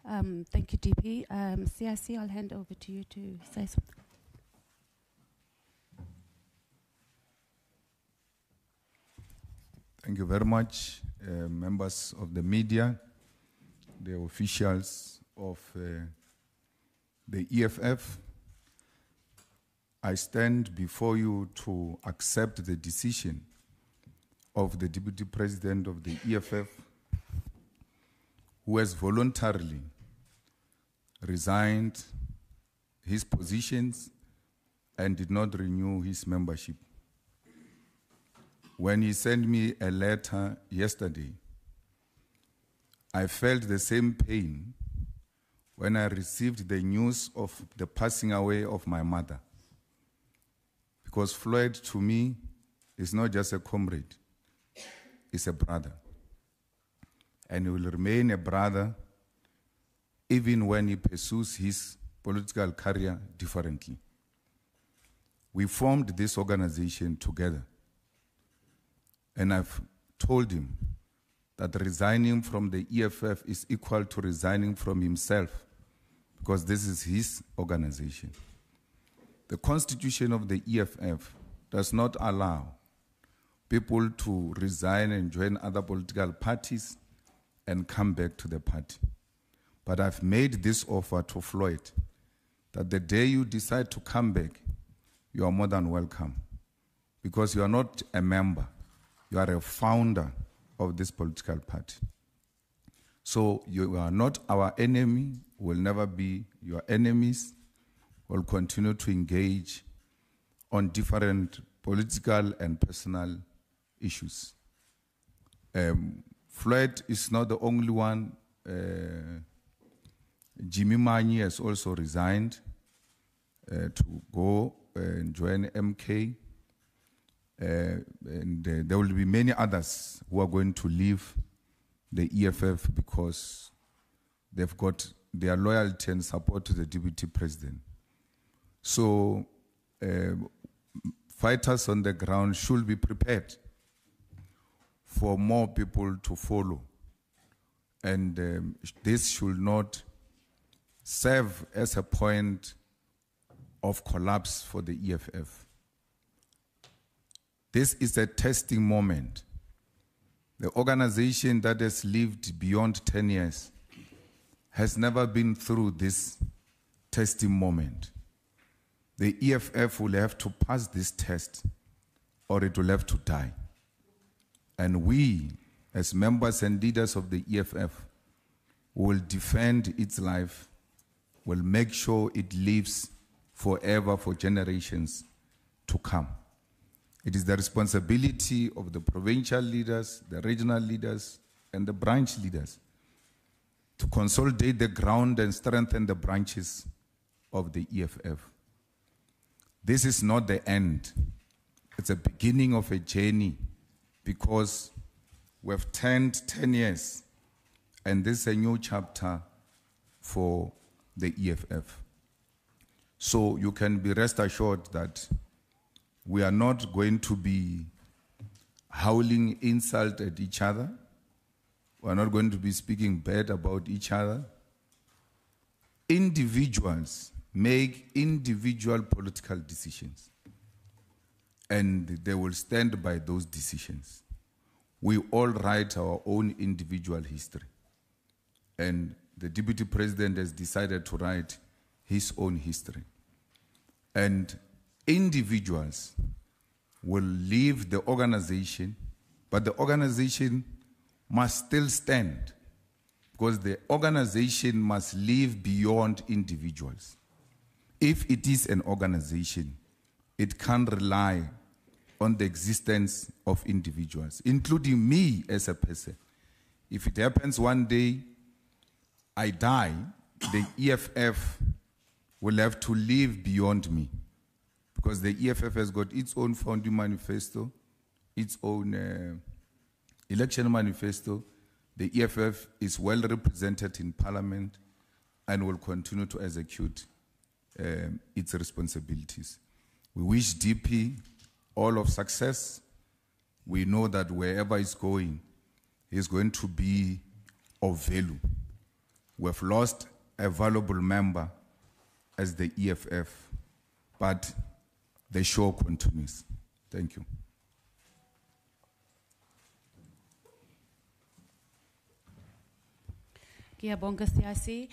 Thank you, DP. CIC, I'll hand over to you to say something. Thank you very much, members of the media, the officials of the EFF. I stand before you to accept the decision of the Deputy President of the EFF, who has voluntarily resigned his positions and did not renew his membership. When he sent me a letter yesterday, I felt the same pain when I received the news of the passing away of my mother. Because Floyd, to me, is not just a comrade, he's a brother. And he will remain a brother even when he pursues his political career differently. We formed this organization together. And I've told him that resigning from the EFF is equal to resigning from himself, because this is his organization. The constitution of the EFF does not allow people to resign and join other political parties and come back to the party. But I've made this offer to Floyd, that the day you decide to come back, you are more than welcome, because you are not a member. You are a founder of this political party. So you are not our enemy, will never be your enemies. We'll continue to engage on different political and personal issues. Floyd is not the only one. Jimmy Manyi has also resigned to go and join MK. And there will be many others who are going to leave the EFF because they've got their loyalty and support to the Deputy President. So fighters on the ground should be prepared for more people to follow. And this should not serve as a point of collapse for the EFF. This is a testing moment. The organization that has lived beyond 10 years has never been through this testing moment. The EFF will have to pass this test or it will have to die. And we, as members and leaders of the EFF, will defend its life, will make sure it lives forever for generations to come. It is the responsibility of the provincial leaders, the regional leaders, and the branch leaders to consolidate the ground and strengthen the branches of the EFF. This is not the end. It's a beginning of a journey, because we've turned 10 years, and this is a new chapter for the EFF. So you can be rest assured that we are not going to be howling insult at each other. We are not going to be speaking bad about each other. Individuals make individual political decisions, and they will stand by those decisions. We all write our own individual history, and the Deputy President has decided to write his own history. And individuals will leave the organization, but the organization must still stand, because the organization must live beyond individuals. If it is an organization, it can't rely on the existence of individuals, including me as a person. If it happens one day I die, the EFF will have to live beyond me, because the EFF has got its own founding manifesto, its own election manifesto. The EFF is well represented in Parliament and will continue to execute its responsibilities. We wish DP all of success. We know that wherever he's going to be of value. We've lost a valuable member as the EFF, but the show continues. Thank you. Ngiyabonga CIC.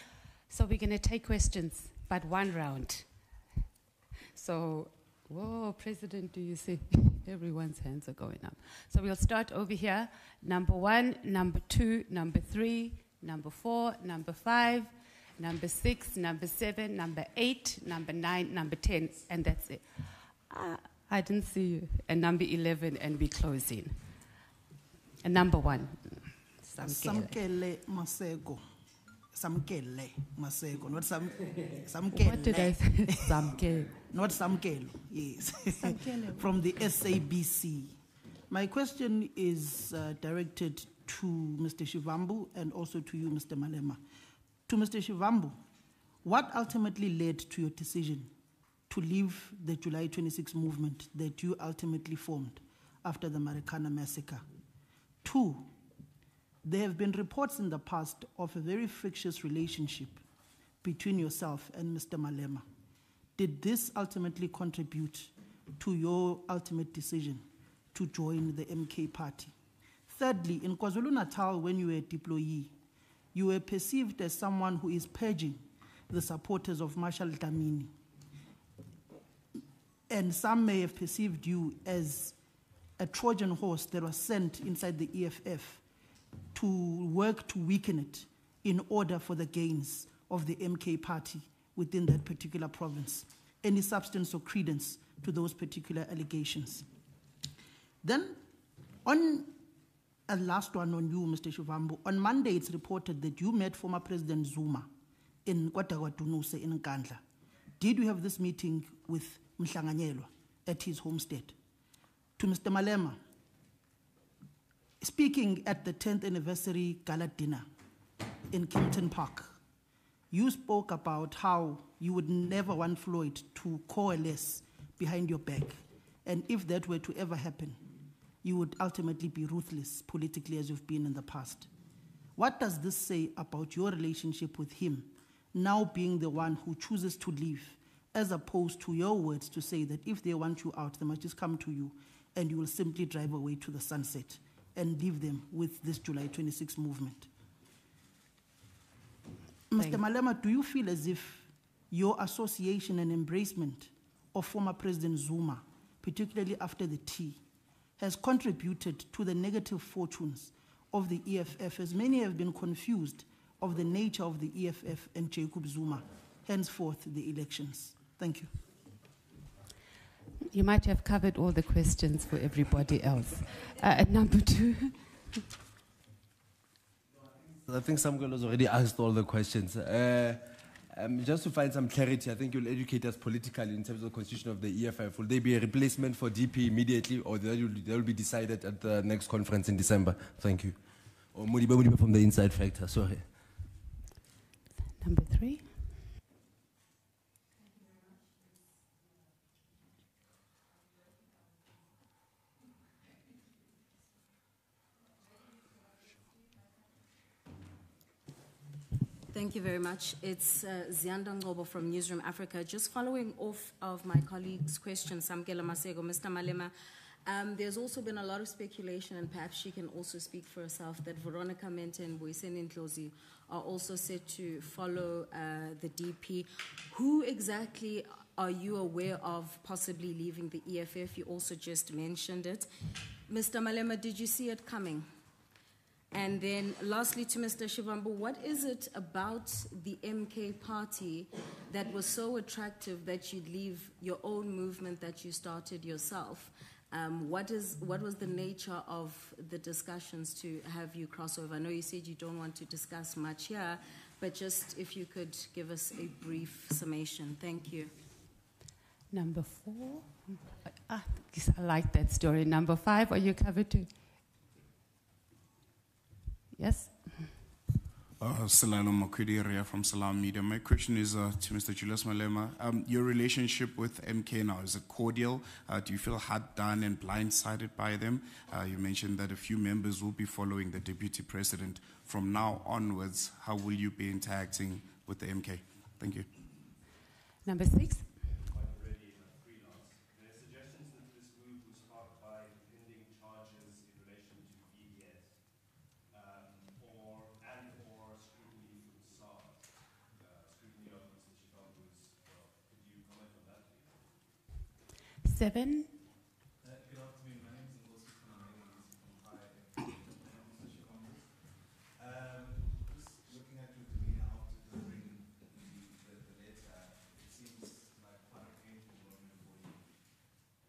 So we're going to take questions, but one round. So, whoa, President, do you see? Everyone's hands are going up. So we'll start over here. Number 1, number 2, number 3, number 4, number 5, number 6, number 7, number 8, number 9, number 10, and that's it. I didn't see you. And number 11, and we close in. And number 1. Samkele Masego. Samkele Masego. Not Samkele. What did I say? Samkele. Not Samkelo, yes. Samkele. From the SABC. My question is directed to Mr. Shivambu and also to you, Mr. Malema. To Mr. Shivambu, what ultimately led to your decision to leave the July 26 movement that you ultimately formed after the Marikana massacre? 2, there have been reports in the past of a very frictious relationship between yourself and Mr. Malema. Did this ultimately contribute to your ultimate decision to join the MK party? Thirdly, in KwaZulu-Natal, when you were a deployee, you were perceived as someone who is purging the supporters of Marshal Dlamini. And some may have perceived you as a Trojan horse that was sent inside the EFF to work to weaken it in order for the gains of the MK party within that particular province. Any substance or credence to those particular allegations? Then, on a last one on you, Mr. Shivambu, on Monday it's reported that you met former President Zuma in KwaDunuse in Nkandla. Did you have this meeting with Mhlanganyelwa at his homestead? To Mr. Malema, speaking at the 10th anniversary gala dinner in Kempton Park, you spoke about how you would never want Floyd to coalesce behind your back. And if that were to ever happen, you would ultimately be ruthless politically as you've been in the past. What does this say about your relationship with him, now being the one who chooses to leave, as opposed to your words to say that if they want you out, they must just come to you and you will simply drive away to the sunset and leave them with this July 26 movement? Mr. Malema, do you feel as if your association and embracement of former President Zuma, particularly after the tea, has contributed to the negative fortunes of the EFF, as many have been confused of the nature of the EFF and Jacob Zuma, henceforth the elections? Thank you. You might have covered all the questions for everybody else. Number 2. I think Samuel has already asked all the questions. Just to find some clarity, I think you'll educate us politically in terms of the constitution of the EFF. Will there be a replacement for DP immediately, or that will be decided at the next conference in December? Thank you. Or Mudiba from the Inside Factor, sorry. Number 3. Thank you very much. It's Zianda Ngobo from Newsroom Africa. Just following off of my colleague's question, Samkela Masego, Mr. Malema, there's also been a lot of speculation, and perhaps she can also speak for herself, that Veronica Mente and Boysen Ndlozi are also set to follow the DP. Who exactly are you aware of possibly leaving the EFF? You also just mentioned it. Mr. Malema, did you see it coming? And then lastly to Mr. Shivambu, what is it about the MK party that was so attractive that you'd leave your own movement that you started yourself? What was the nature of the discussions to have you cross over? I know you said you don't want to discuss much here, but just if you could give us a brief summation. Thank you. Number 4. I like that story. Number 5, are you covered too? Yes? Salam Makudiria from Salam Media. My question is to Mr. Julius Malema. Your relationship with MK now, is it cordial? Do you feel hard done and blindsided by them? You mentioned that a few members will be following the Deputy President. From now onwards, how will you be interacting with the MK? Thank you. Number 6. Seven. Good afternoon. My name is Ngozi from just looking at your demeanor after delivering the letter, it seems like quite a painful moment for you.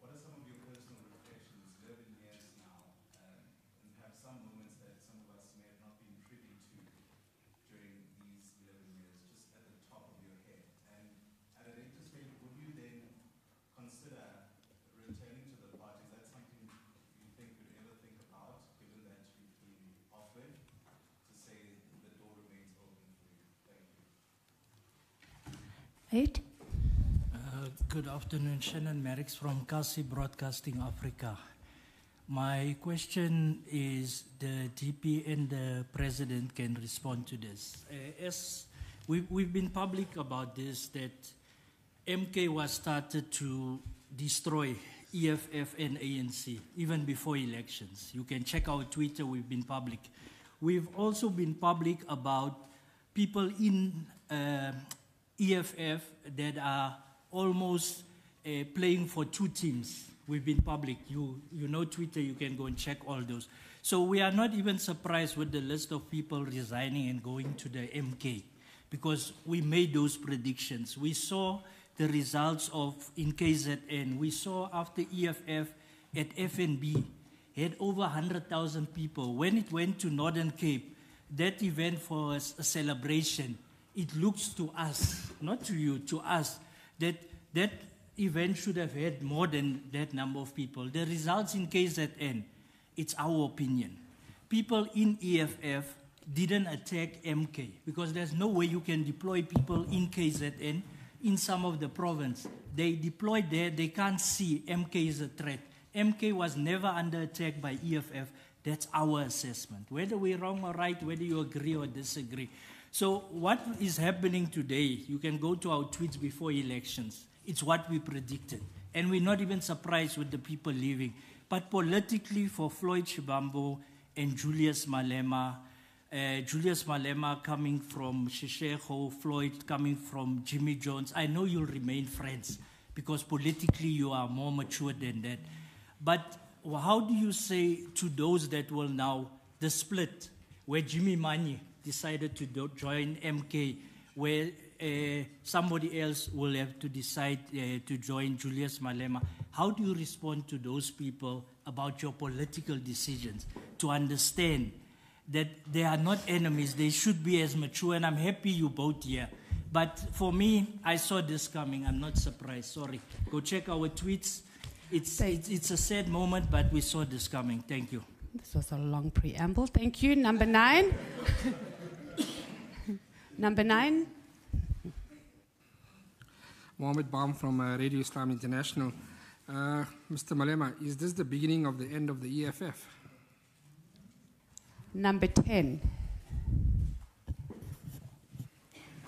What are some of your personal reflections, 11 years now, and perhaps some moments that some of us may have not been privy to during these 11 years, just at the top of your head? And at a later stage, would you then consider returning to the party? Is that something you think you'd ever think about, given that you've been offered to say the door remains open for you? Thank you. 8. Good afternoon, Shannon Merricks from Kasi Broadcasting Africa. My question is the DP and the President can respond to this. As we've been public about this, that MK was started to destroy EFF and ANC, even before elections. You can check our Twitter, we've been public. We've also been public about people in EFF that are almost playing for 2 teams. We've been public. You know Twitter, you can go and check all those. So we are not even surprised with the list of people resigning and going to the MK, because we made those predictions. We saw the results of in KZN. We saw after EFF at FNB had over 100,000 people. When it went to Northern Cape, that event was a celebration. It looks to us, not to you, to us, that that event should have had more than that number of people. The results in KZN, it's our opinion. People in EFF didn't attack MK, because there's no way you can deploy people in KZN in some of the province. They deployed there, they can't see MK is a threat. MK was never under attack by EFF. That's our assessment. Whether we're wrong or right, whether you agree or disagree. So what is happening today, you can go to our tweets before elections. It's what we predicted. And we're not even surprised with the people leaving. But politically, for Floyd Shivambu and Julius Malema coming from Shishego, Floyd coming from Jimmy Jones, I know you'll remain friends, because politically you are more mature than that. But how do you say to those that will now, the split, where Jimmy Manyi decided to join MK, where somebody else will have to decide to join Julius Malema, how do you respond to those people about your political decisions, to understand that they are not enemies, they should be as mature, and I'm happy you both here. But for me, I saw this coming, I'm not surprised, sorry. Go check our tweets. It's a sad moment, but we saw this coming. Thank you. This was a long preamble. Thank you. Number 9. Number 9. Mohammed Baum from Radio Islam International. Mr. Malema, is this the beginning of the end of the EFF? Number 10.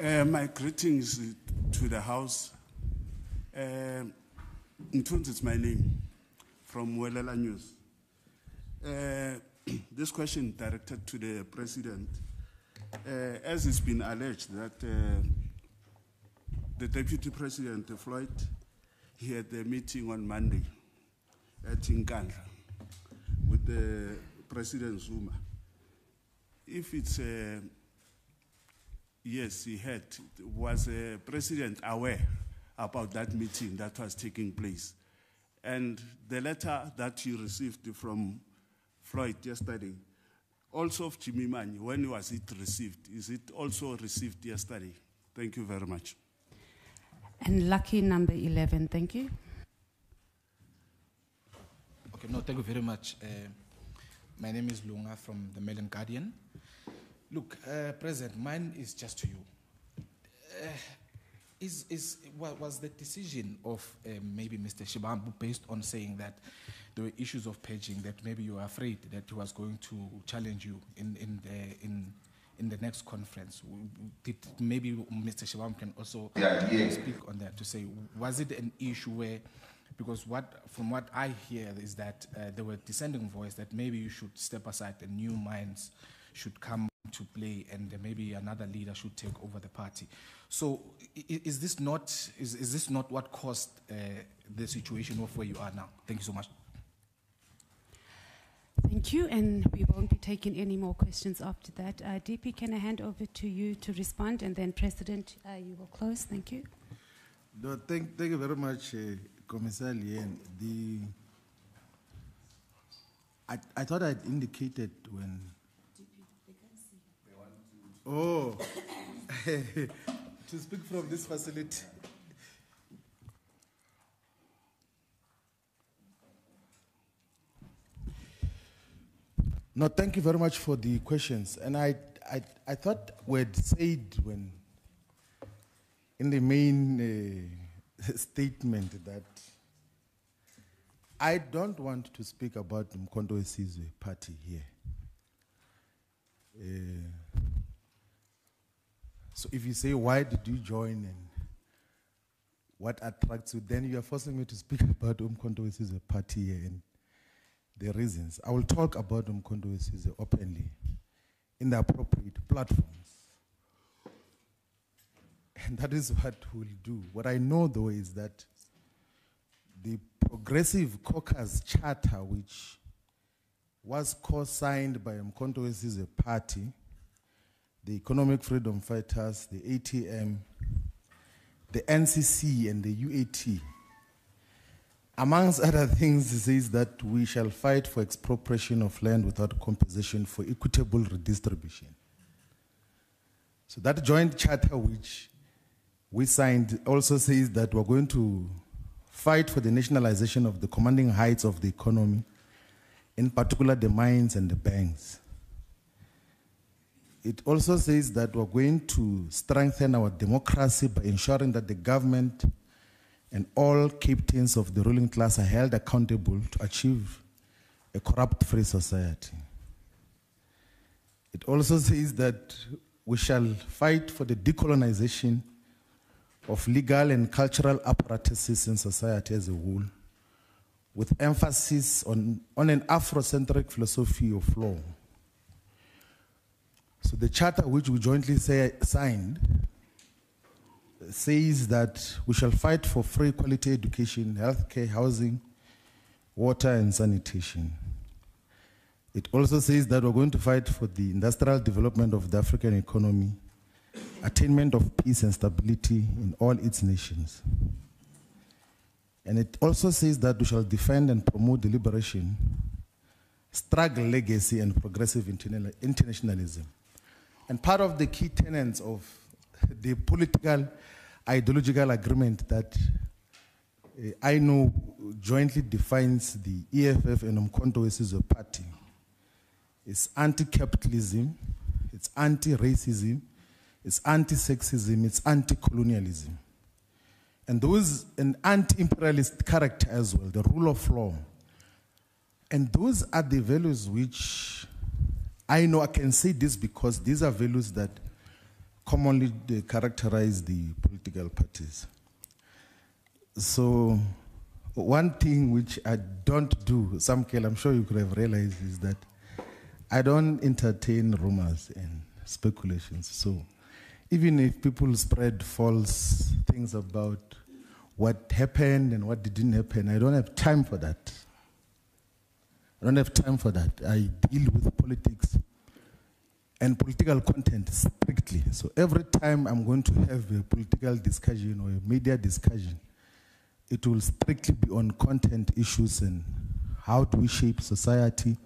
My greetings to the House. Ntunzi is my name, from Welela News. This question directed to the President. As it's been alleged that the Deputy President, Floyd, he had a meeting on Monday at Nkandla with the President Zuma. If it's yes, he had, was the President aware about that meeting that was taking place? And the letter that you received from Floyd yesterday, also of Jimmy Manyi, when was it received? Is it also received yesterday? Thank you very much. And lucky number 11, thank you. Okay, no, thank you very much. My name is Lunga from the Mail and Guardian. Look, President, mine is just to you. Was the decision of maybe Mr. Shivambu based on saying that there were issues of purging, that maybe you were afraid that he was going to challenge you in the next conference? Did maybe Mr. Shivambu can also speak on that to say, was it an issue where, because from what I hear is that there were dissenting voice that maybe you should step aside and new minds should come to play and maybe another leader should take over the party. So is this not what caused the situation of where you are now? Thank you so much. Thank you, and we won't be taking any more questions after that. DP, can I hand over to you to respond, and then President, you will close. Thank you. No, thank you very much, Commissar Lien. I thought I'd indicated when... Oh, to speak from this facility. No, thank you very much for the questions. And I thought we'd said when, in the main statement, that I don't want to speak about the Mkondo Wesizwe party here. So if you say, why did you join and what attracts you, then you are forcing me to speak about Mkondo Wesizwe party here and the reasons. I will talk about Mkondo Wesizwe openly in the appropriate platforms. And that is what we'll do. What I know, though, is that the Progressive Caucus Charter, which was co-signed by Mkondo Wesizwe party, the Economic Freedom Fighters, the ATM, the NCC, and the UAT, amongst other things, it says that we shall fight for expropriation of land without compensation for equitable redistribution. So that joint charter which we signed also says that we're going to fight for the nationalization of the commanding heights of the economy, in particular the mines and the banks. It also says that we're going to strengthen our democracy by ensuring that the government and all captains of the ruling class are held accountable to achieve a corrupt-free society. It also says that we shall fight for the decolonization of legal and cultural apparatuses in society as a whole, with emphasis on an Afrocentric philosophy of law. So the charter which we jointly signed says that we shall fight for free quality education, healthcare, housing, water, and sanitation. It also says that we're going to fight for the industrial development of the African economy, attainment of peace and stability in all its nations. And it also says that we shall defend and promote the liberation, struggle legacy, and progressive internationalism. And part of the key tenets of the political ideological agreement that I know jointly defines the EFF and Mkondo Wesizwe party is anti-capitalism, it's anti-racism, it's anti-sexism, it's anti-colonialism. And those, an anti-imperialist character as well, the rule of law. And those are the values which I know I can say this because these are values that commonly they characterize the political parties. So one thing which I don't do, Samkel, I'm sure you could have realized, is that I don't entertain rumors and speculations. So even if people spread false things about what happened and what didn't happen, I don't have time for that. I don't have time for that. I deal with politics and political content strictly. So every time I'm going to have a political discussion or a media discussion, it will strictly be on content issues and how do we shape society,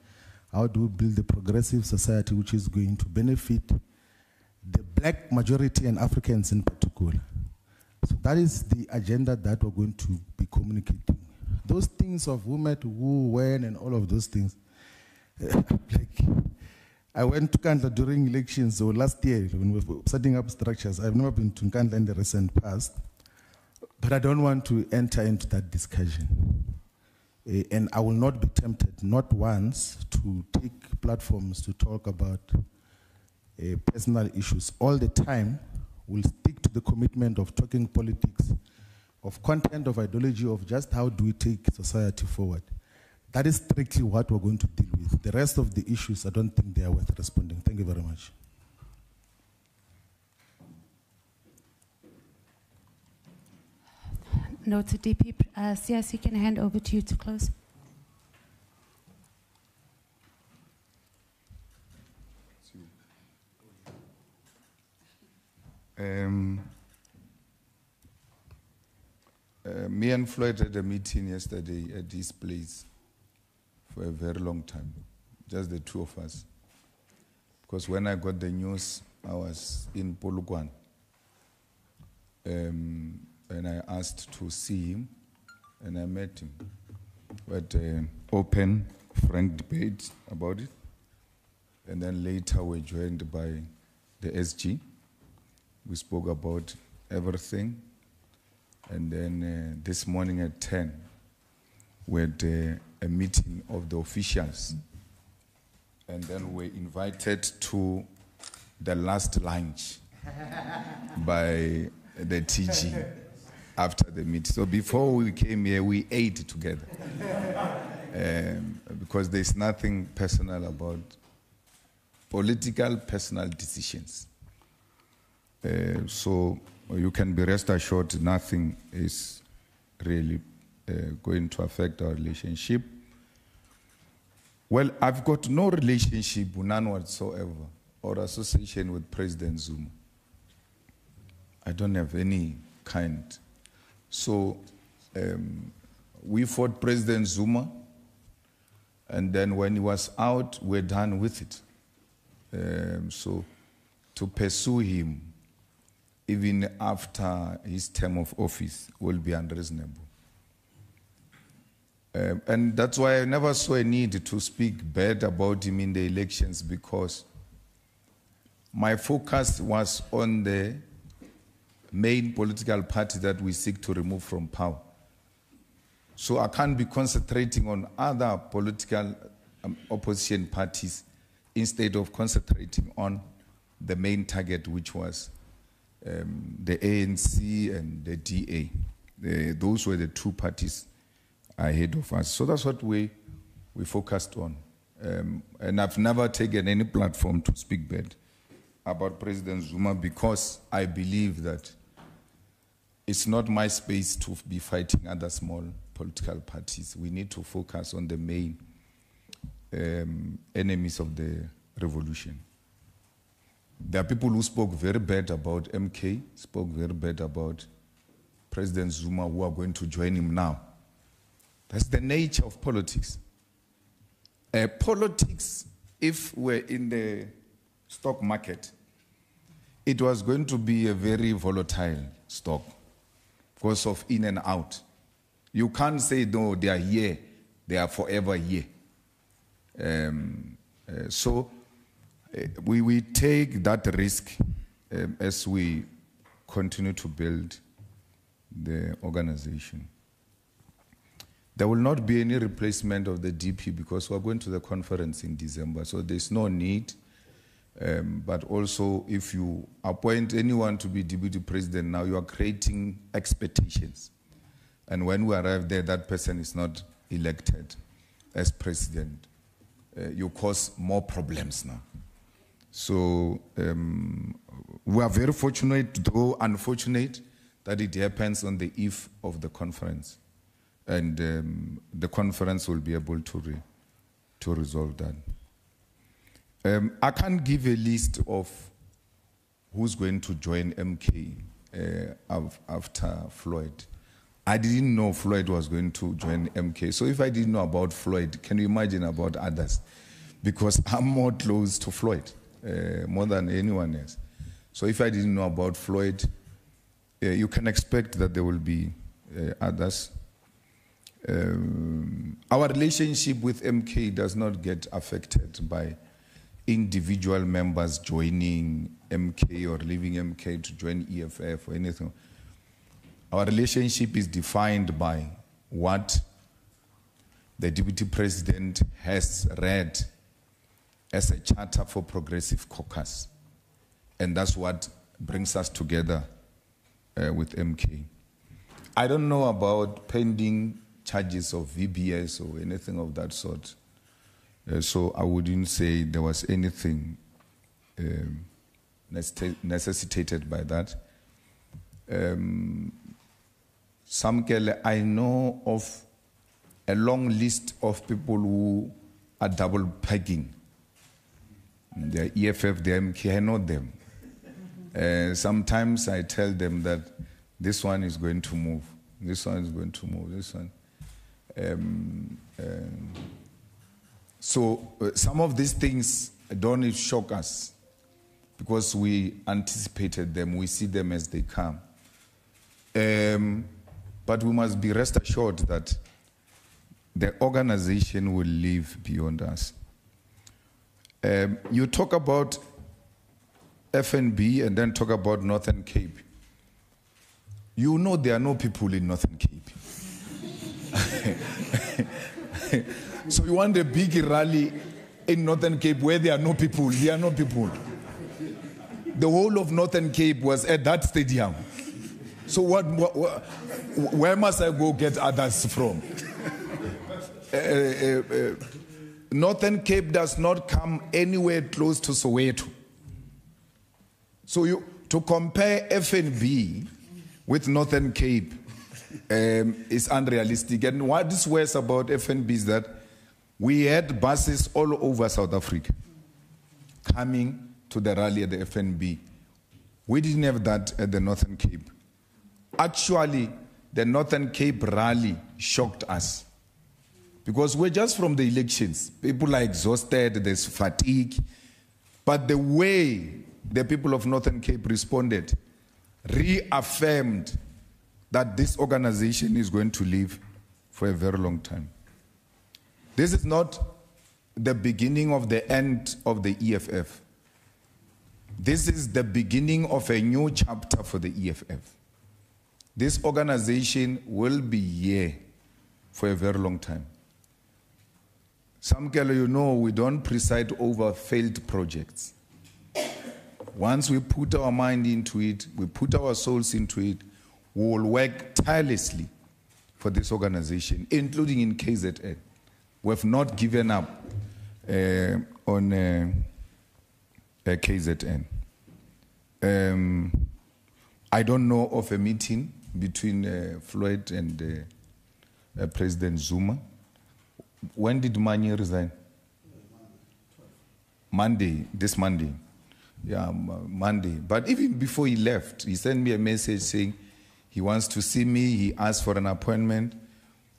how do we build a progressive society which is going to benefit the black majority and Africans in particular. So that is the agenda that we're going to be communicating. Those things of who met who, when, and all of those things, like, I went to Nkandla during elections, so last year when we were setting up structures. I've never been to Nkandla in the recent past, but I don't want to enter into that discussion. And I will not be tempted, not once, to take platforms to talk about personal issues. All the time, we'll stick to the commitment of talking politics, of content, of ideology, of just how do we take society forward. That is strictly what we're going to deal with. The rest of the issues, I don't think they are worth responding. Thank you very much. No, to DP. CIC, can I hand over to you to close? Me and Floyd had a meeting yesterday at this place for a very long time, just the two of us. Because when I got the news, I was in Polokwane, and I asked to see him, and I met him. We had open, frank debate about it, and then later we were joined by the SG. We spoke about everything, and then this morning at 10, we had a meeting of the officials, and then we invited to the last lunch by the TG after the meeting. So before we came here, we ate together because there's nothing personal about political personal decisions. So you can be rest assured nothing is really going to affect our relationship. Well, I've got no relationship, none whatsoever, or association with President Zuma. I don't have any kind. So we fought President Zuma, and then when he was out, we're done with it. So to pursue him, even after his term of office, will be unreasonable. And that's why I never saw a need to speak bad about him in the elections, because my focus was on the main political party that we seek to remove from power. So I can't be concentrating on other political opposition parties instead of concentrating on the main target, which was the ANC and the DA. Those were the two parties ahead of us. So that's what we focused on. And I've never taken any platform to speak bad about President Zuma, because I believe that it's not my space to be fighting other small political parties. We need to focus on the main enemies of the revolution. There are people who spoke very bad about MK, spoke very bad about President Zuma, who are going to join him now. That's the nature of politics. Politics, if we're in the stock market, it was going to be a very volatile stock because of in and out. You can't say, no, they are here, they are forever here. So we take that risk as we continue to build the organization. There will not be any replacement of the DP because we're going to the conference in December, so there's no need. But also, if you appoint anyone to be deputy president now, you are creating expectations. And when we arrive there, that person is not elected as president. You cause more problems now. So we are very fortunate, though unfortunate, that it happens on the eve of the conference. And the conference will be able to resolve that. I can't give a list of who's going to join MK after Floyd. I didn't know Floyd was going to join MK. So if I didn't know about Floyd, can you imagine about others? Because I'm more close to Floyd, more than anyone else. So if I didn't know about Floyd, you can expect that there will be others. Our relationship with MK does not get affected by individual members joining MK or leaving MK to join EFF or anything. Our relationship is defined by what the Deputy President has read as a charter for Progressive Caucus. And that's what brings us together with MK. I don't know about pending charges of VBS or anything of that sort. So I wouldn't say there was anything necessitated by that. Samkele, I know of a long list of people who are double pegging. The EFF, the MK, I know them. Sometimes I tell them that this one is going to move, this one is going to move, this one. So some of these things don't shock us because we anticipated them, we see them as they come. But we must be rest assured that the organization will live beyond us. You talk about FNB and then talk about Northern Cape. You know there are no people in Northern Cape. So you want a big rally in Northern Cape where there are no people. There are no people. The whole of Northern Cape was at that stadium. So where must I go get others from? Northern Cape does not come anywhere close to Soweto. So to compare FNB with Northern Cape is unrealistic. And what is worse about FNB is that we had buses all over South Africa coming to the rally at the FNB. We didn't have that at the Northern Cape. Actually, the Northern Cape rally shocked us because we're just from the elections. People are exhausted, there's fatigue. But the way the people of Northern Cape responded reaffirmed that this organization is going to live for a very long time. This is not the beginning of the end of the EFF. This is the beginning of a new chapter for the EFF. This organization will be here for a very long time. Samkelo, you know, we don't preside over failed projects. Once we put our mind into it, we put our souls into it, we will work tirelessly for this organization, including in KZN. We have not given up on KZN. I don't know of a meeting between Floyd and President Zuma. When did Manye resign? Monday, this Monday. Yeah, Monday. But even before he left, he sent me a message saying he wants to see me. He asked for an appointment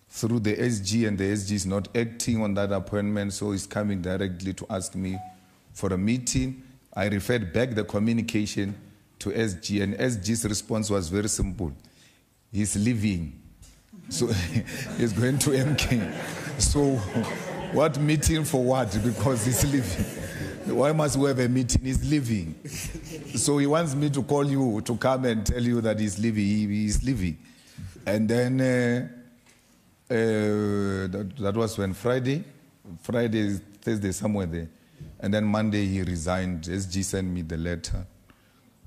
through the SG, and the SG is not acting on that appointment, so he's coming directly to ask me for a meeting. I referred back the communication to SG, and SG's response was very simple. He's leaving. So he's going to MK. So what meeting for what? Because he's leaving. Why must we have a meeting? He's leaving. So he wants me to call you to come and tell you that he's leaving. He's leaving. And then that was when Friday, Thursday, somewhere there. And then Monday he resigned. SG sent me the letter.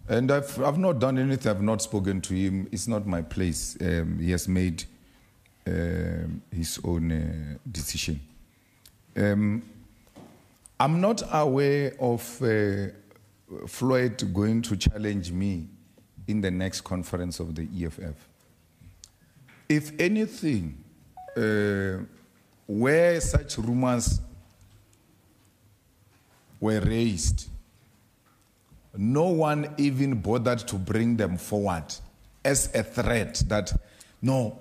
And I've not done anything. I've not spoken to him. It's not my place. He has made his own decision. I'm not aware of Floyd going to challenge me in the next conference of the EFF. If anything, where such rumors were raised, no one even bothered to bring them forward as a threat that, no,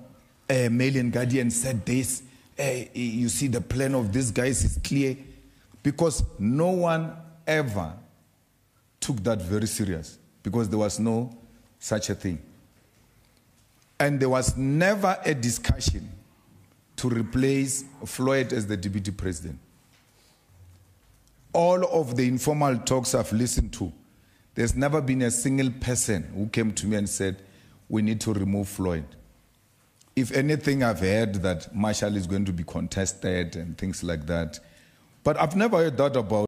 Malian Guardian said this, you see the plan of these guys is clear, because no one ever took that very serious, because there was no such a thing. And there was never a discussion to replace Floyd as the deputy president. all of the informal talks I've listened to, there's never been a single person who came to me and said, we need to remove Floyd. If anything, I've heard that Marshall is going to be contested and things like that. But I've never heard that about